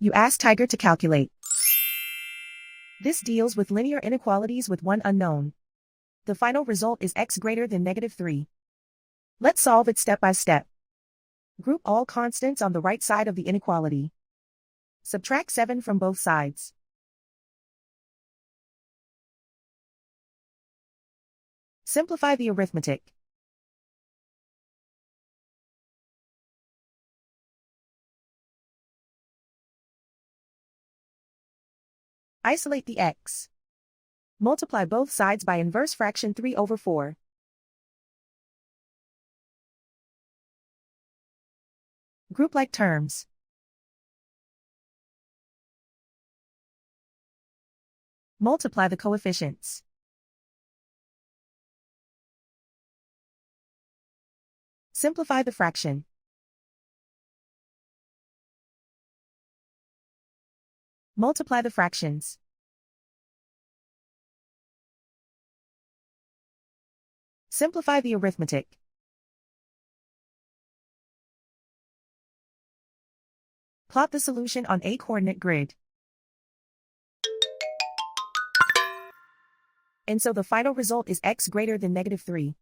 You ask Tiger to calculate. This deals with linear inequalities with one unknown. The final result is x greater than -3. Let's solve it step by step. Group all constants on the right side of the inequality. Subtract 7 from both sides. Simplify the arithmetic. Isolate the x. Multiply both sides by inverse fraction 3/4. Group like terms. Multiply the coefficients. Simplify the fraction. Multiply the fractions. Simplify the arithmetic. Plot the solution on a coordinate grid. And so the final result is x greater than -3.